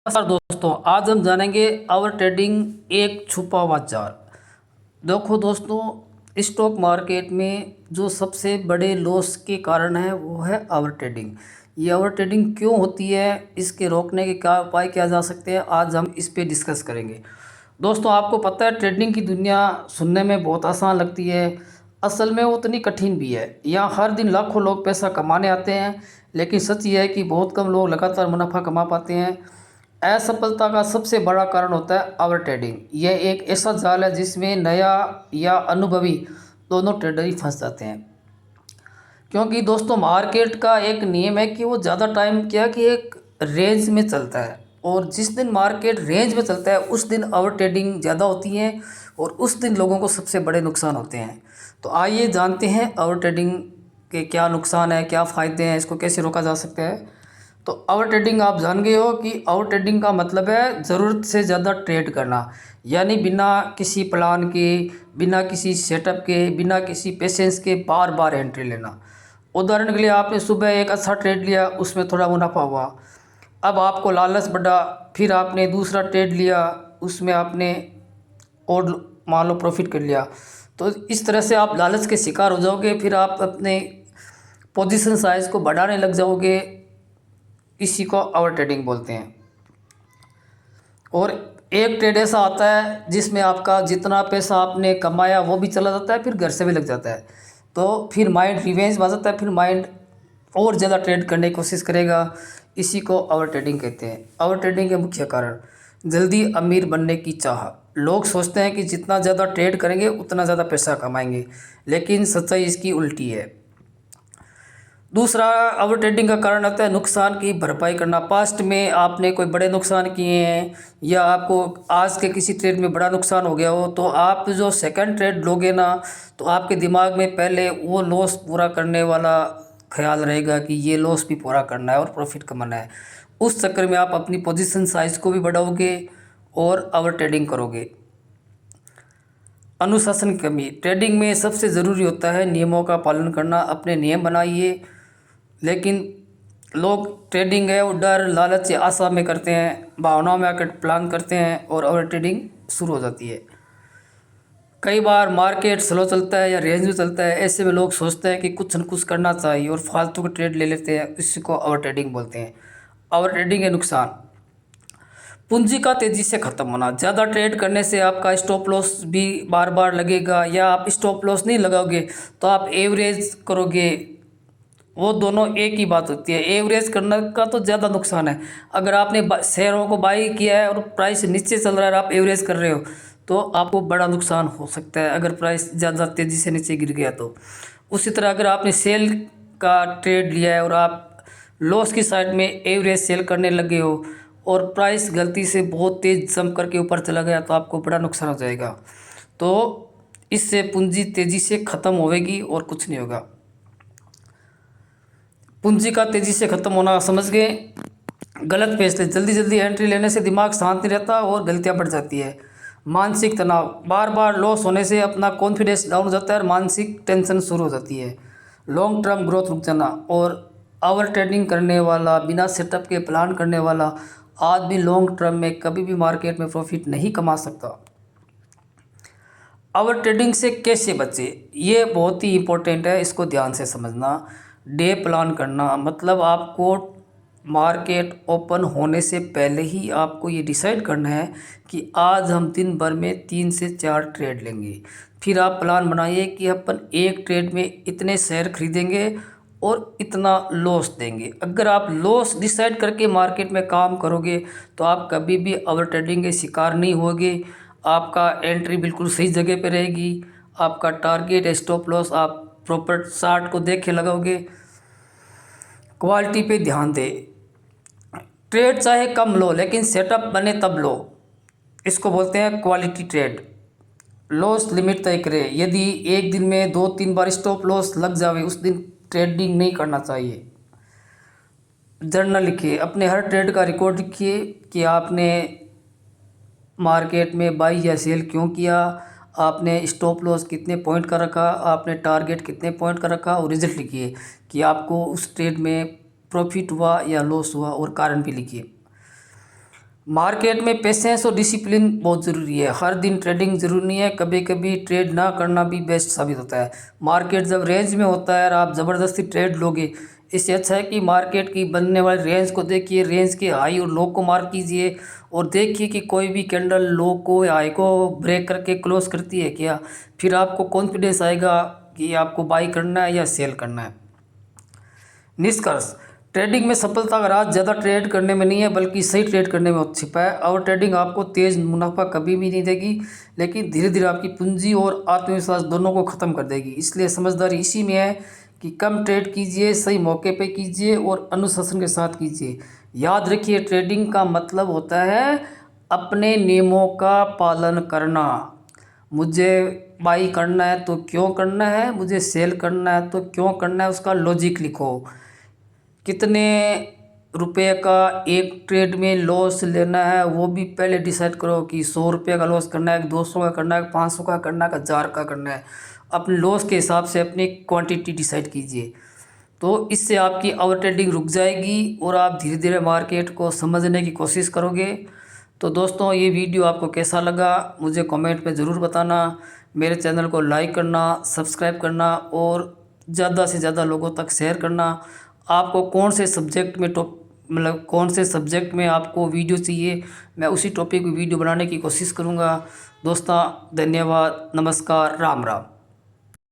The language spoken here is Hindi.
नमस्कार दोस्तों, आज हम जानेंगे आवर ट्रेडिंग एक छुपा हुआ जाल। देखो दोस्तों, स्टॉक मार्केट में जो सबसे बड़े लॉस के कारण है वो है आवर ट्रेडिंग। ये आवर ट्रेडिंग क्यों होती है, इसके रोकने के क्या उपाय किया जा सकते हैं, आज हम इस पे डिस्कस करेंगे। दोस्तों, आपको पता है ट्रेडिंग की दुनिया सुनने में बहुत आसान लगती है, असल में वो उतनी कठिन भी है। यहाँ हर दिन लाखों लोग पैसा कमाने आते हैं, लेकिन सच ये है कि बहुत कम लोग लगातार मुनाफा कमा पाते हैं। असफलता का सबसे बड़ा कारण होता है आवर ट्रेडिंग। यह एक ऐसा जाल है जिसमें नया या अनुभवी दोनों ट्रेडर ही फंस जाते हैं। क्योंकि दोस्तों, मार्केट का एक नियम है कि वो ज़्यादा टाइम क्या कि एक रेंज में चलता है, और जिस दिन मार्केट रेंज में चलता है उस दिन आवर ट्रेडिंग ज़्यादा होती है और उस दिन लोगों को सबसे बड़े नुकसान होते हैं। तो आइए जानते हैं आवर ट्रेडिंग के क्या नुकसान है, क्या फ़ायदे हैं, इसको कैसे रोका जा सकता है। तो आवर ट्रेडिंग आप जान गए हो कि आवर ट्रेडिंग का मतलब है ज़रूरत से ज़्यादा ट्रेड करना, यानी बिना किसी प्लान के, बिना किसी सेटअप के, बिना किसी पेशेंस के बार बार एंट्री लेना। उदाहरण के लिए आपने सुबह एक अच्छा ट्रेड लिया, उसमें थोड़ा मुनाफा हुआ, अब आपको लालच बढ़ा, फिर आपने दूसरा ट्रेड लिया, उसमें आपने और मान लो प्रॉफिट कर लिया। तो इस तरह से आप लालच के शिकार हो जाओगे, फिर आप अपने पोजीशन साइज़ को बढ़ाने लग जाओगे। इसी को आवर ट्रेडिंग बोलते हैं। और एक ट्रेड ऐसा आता है जिसमें आपका जितना पैसा आपने कमाया वो भी चला जाता है, फिर घर से भी लग जाता है। तो फिर माइंड रिवेंज में आ जाता है, फिर माइंड और ज़्यादा ट्रेड करने की कोशिश करेगा। इसी को आवर ट्रेडिंग कहते हैं। आवर ट्रेडिंग के मुख्य कारण: जल्दी अमीर बनने की चाह। लोग सोचते हैं कि जितना ज़्यादा ट्रेड करेंगे उतना ज़्यादा पैसा कमाएंगे, लेकिन सच्चाई इसकी उल्टी है। दूसरा आवर ट्रेडिंग का कारण आता है नुकसान की भरपाई करना। पास्ट में आपने कोई बड़े नुकसान किए हैं, या आपको आज के किसी ट्रेड में बड़ा नुकसान हो गया हो, तो आप जो सेकंड ट्रेड लोगे ना, तो आपके दिमाग में पहले वो लॉस पूरा करने वाला ख्याल रहेगा कि ये लॉस भी पूरा करना है और प्रॉफिट कमाना है। उस चक्कर में आप अपनी पोजीशन साइज को भी बढ़ाओगे और आवर ट्रेडिंग करोगे। अनुशासन की कमी। ट्रेडिंग में सबसे ज़रूरी होता है नियमों का पालन करना। अपने नियम बनाइए, लेकिन लोग ट्रेडिंग है वो डर, लालच या आशा में करते हैं, भावनाओं में आकर प्लान करते हैं और ओवर ट्रेडिंग शुरू हो जाती है। कई बार मार्केट स्लो चलता है या रेंज में चलता है, ऐसे में लोग सोचते हैं कि कुछ न कुछ करना चाहिए और फालतू के ट्रेड ले लेते हैं। इसी को ओवर ट्रेडिंग बोलते हैं। ओवर ट्रेडिंग के नुकसान: पूंजी का तेज़ी से ख़त्म होना। ज़्यादा ट्रेड करने से आपका स्टॉप लॉस भी बार बार लगेगा, या आप स्टॉप लॉस नहीं लगाओगे तो आप एवरेज करोगे। वो दोनों एक ही बात होती है। एवरेज करने का तो ज़्यादा नुकसान है। अगर आपने शेयरों को बाई किया है और प्राइस नीचे चल रहा है और आप एवरेज कर रहे हो, तो आपको बड़ा नुकसान हो सकता है अगर प्राइस ज़्यादा तेज़ी से नीचे गिर गया तो। उसी तरह अगर आपने सेल का ट्रेड लिया है और आप लॉस की साइड में एवरेज सेल करने लगे हो और प्राइस गलती से बहुत तेज़ जंप करके ऊपर चला गया, तो आपको बड़ा नुकसान हो जाएगा। तो इससे पूंजी तेज़ी से ख़त्म होएगी और कुछ नहीं होगा। पूंजी का तेज़ी से ख़त्म होना समझ गए। गलत फैसले। जल्दी जल्दी एंट्री लेने से दिमाग शांत नहीं रहता और गलतियां बढ़ जाती है। मानसिक तनाव। बार बार लॉस होने से अपना कॉन्फिडेंस डाउन हो जाता है और मानसिक टेंशन शुरू हो जाती है। लॉन्ग टर्म ग्रोथ रुक जाना। और ओवर ट्रेडिंग करने वाला, बिना सेटअप के प्लान करने वाला आदमी लॉन्ग टर्म में कभी भी मार्केट में प्रॉफिट नहीं कमा सकता। ओवर ट्रेडिंग से कैसे बचे, ये बहुत ही इम्पोर्टेंट है, इसको ध्यान से समझना। डे प्लान करना, मतलब आपको मार्केट ओपन होने से पहले ही आपको ये डिसाइड करना है कि आज हम दिन भर में 3 से 4 ट्रेड लेंगे। फिर आप प्लान बनाइए कि अपन एक ट्रेड में इतने शेयर खरीदेंगे और इतना लॉस देंगे। अगर आप लॉस डिसाइड करके मार्केट में काम करोगे तो आप कभी भी ओवर ट्रेडिंग के शिकार नहीं होगे। आपका एंट्री बिल्कुल सही जगह पे रहेगी। आपका टारगेट स्टॉप लॉस आप प्रॉपर चार्ट को देख के लगाओगे। क्वालिटी पे ध्यान दें। ट्रेड चाहे कम लो, लेकिन सेटअप बने तब लो। इसको बोलते हैं क्वालिटी ट्रेड। लॉस लिमिट तय करें। यदि एक दिन में 2-3 बार स्टॉप लॉस लग जावे, उस दिन ट्रेडिंग नहीं करना चाहिए। जर्नल लिखिए। अपने हर ट्रेड का रिकॉर्ड लिखिए कि आपने मार्केट में बाई या सेल क्यों किया, आपने स्टॉप लॉस कितने पॉइंट का रखा, आपने टारगेट कितने पॉइंट का रखा, और रिजल्ट लिखिए कि आपको उस ट्रेड में प्रॉफिट हुआ या लॉस हुआ, और कारण भी लिखिए। मार्केट में पेशेंस और डिसिप्लिन बहुत ज़रूरी है। हर दिन ट्रेडिंग ज़रूरी नहीं है, कभी कभी ट्रेड ना करना भी बेस्ट साबित होता है। मार्केट जब रेंज में होता है और आप ज़बरदस्ती ट्रेड लोगे, इससे अच्छा है कि मार्केट की बनने वाली रेंज को देखिए, रेंज के हाई और लो को मार्क कीजिए और देखिए कि कोई भी कैंडल लो को या हाई को ब्रेक करके क्लोज करती है क्या। फिर आपको कॉन्फिडेंस आएगा कि आपको बाई करना है या सेल करना है। निष्कर्ष, ट्रेडिंग में सफलता का राज ज़्यादा ट्रेड करने में नहीं है, बल्कि सही ट्रेड करने में छिपा है। और ट्रेडिंग आपको तेज़ मुनाफा कभी भी नहीं देगी, लेकिन धीरे धीरे आपकी पूंजी और आत्मविश्वास दोनों को ख़त्म कर देगी। इसलिए समझदारी इसी में है कि कम ट्रेड कीजिए, सही मौके पे कीजिए और अनुशासन के साथ कीजिए। याद रखिए, ट्रेडिंग का मतलब होता है अपने नियमों का पालन करना। मुझे बाई करना है तो क्यों करना है, मुझे सेल करना है तो क्यों करना है, उसका लॉजिक लिखो। कितने रुपए का एक ट्रेड में लॉस लेना है वो भी पहले डिसाइड करो कि 100 रुपये का लॉस करना है, 200 का करना है, 500 का करना है, 1000 का करना है। अपने लॉस के हिसाब से अपनी क्वांटिटी डिसाइड कीजिए, तो इससे आपकी ओवर ट्रेडिंग रुक जाएगी और आप धीरे धीरे मार्केट को समझने की कोशिश करोगे। तो दोस्तों, ये वीडियो आपको कैसा लगा मुझे कमेंट में ज़रूर बताना। मेरे चैनल को लाइक करना, सब्सक्राइब करना और ज़्यादा से ज़्यादा लोगों तक शेयर करना। आपको कौन से सब्जेक्ट में मतलब कौन से सब्जेक्ट में आपको वीडियो चाहिए, मैं उसी टॉपिक पे वीडियो बनाने की कोशिश करूँगा। दोस्तों, धन्यवाद, नमस्कार, राम राम।